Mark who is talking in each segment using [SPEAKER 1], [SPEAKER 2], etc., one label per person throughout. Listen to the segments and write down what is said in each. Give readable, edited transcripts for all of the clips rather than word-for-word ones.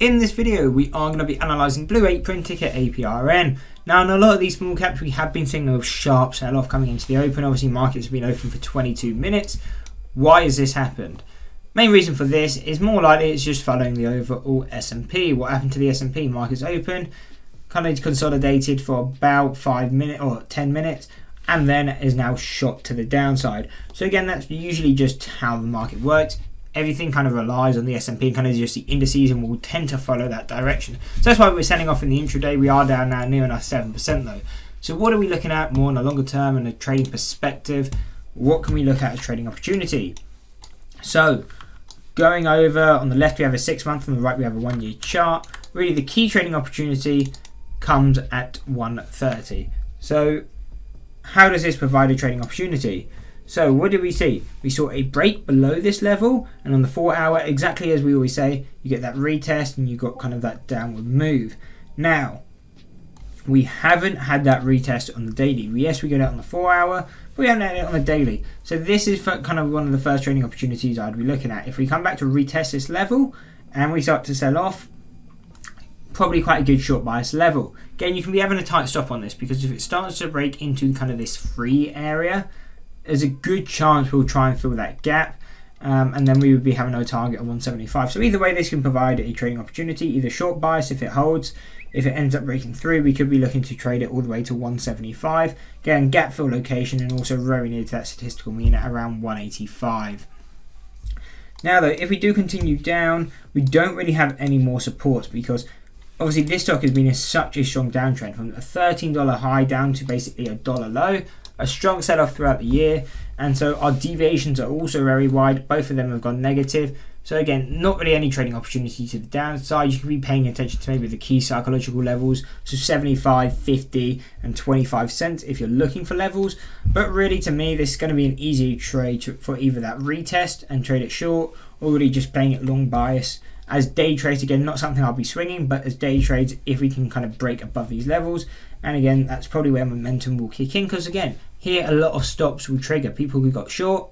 [SPEAKER 1] In this video, we are going to be analysing Blue Apron ticker APRN. Now, in a lot of these small caps, we have been seeing a sharp sell-off coming into the open. Obviously, markets have been open for 22 minutes. Why has this happened? Main reason for this is more likely it's just following the overall S&P. What happened to the S&P? Markets open, kind of consolidated for about 5 minutes or 10 minutes, and then is now shot to the downside. So again, that's usually just how the market works. Everything kind of relies on the S&P and kind of just the indices, and will tend to follow that direction. So that's why we're selling off in the intraday. We are down now near enough 7% though. So what are we looking at more on a longer term and a trading perspective? What can we look at as trading opportunity? So going over, on the left we have a 6-month, on the right we have a 1-year chart. Really the key trading opportunity comes at 130. So how does this provide a trading opportunity? So what did we see? We saw a break below this level, and on the 4-hour, exactly as we always say, you get that retest and you got kind of that downward move. Now, we haven't had that retest on the daily. Yes, we got it on the 4-hour, but we haven't had it on the daily. So this is kind of one of the first trading opportunities I'd be looking at. If we come back to retest this level and we start to sell off, probably quite a good short bias level. Again, you can be having a tight stop on this, because if it starts to break into kind of this free area, there's a good chance we'll try and fill that gap, and then we would be having no target of 175. So either way, this can provide a trading opportunity, either short bias if it holds. If it ends up breaking through, we could be looking to trade it all the way to 175. Again, gap fill location, and also very near to that statistical mean at around 185. Now though, if we do continue down, we don't really have any more supports, because obviously this stock has been in such a strong downtrend, from a $13 high down to basically a $1 low. A strong sell-off throughout the year, and so our deviations are also very wide. Both of them have gone negative. So again, not really any trading opportunity to the downside. You can be paying attention to maybe the key psychological levels, so 75, 50, and 25 cents if you're looking for levels. But really, to me, this is going to be an easy trade for either that retest and trade it short, or really just playing it long bias. As day trades, again, not something I'll be swinging, but as day trades, if we can kind of break above these levels. And again, that's probably where momentum will kick in, because again, here a lot of stops will trigger. People who got short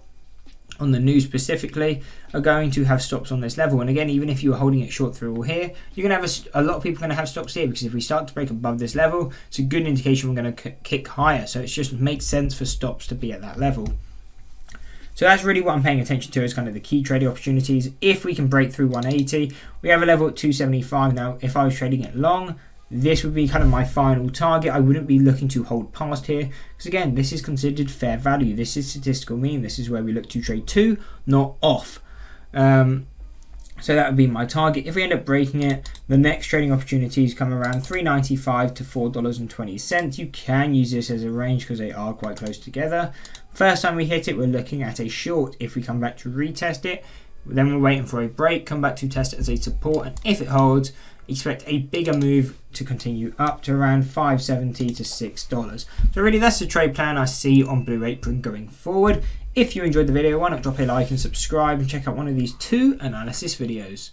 [SPEAKER 1] on the news specifically are going to have stops on this level. And again, even if you were holding it short through all here, you're going to have a lot of people are going to have stops here, because if we start to break above this level, it's a good indication we're going to kick higher. So it just makes sense for stops to be at that level. So that's really what I'm paying attention to as kind of the key trading opportunities. If we can break through 180, we have a level at 275. Now, if I was trading it long, this would be kind of my final target. I wouldn't be looking to hold past here, because again, this is considered fair value. This is statistical mean. This is where we look to trade to, not off. So that would be my target. If we end up breaking it, the next trading opportunities come around $3.95 to $4.20. You can use this as a range because they are quite close together. First time we hit it, we're looking at a short. If we come back to retest it, then we're waiting for a break, come back to test it as a support, and if it holds, expect a bigger move to continue up to around $5.70 to $6. So really, that's the trade plan I see on Blue Apron going forward. If you enjoyed the video, why not drop a like and subscribe, and check out one of these 2 analysis videos.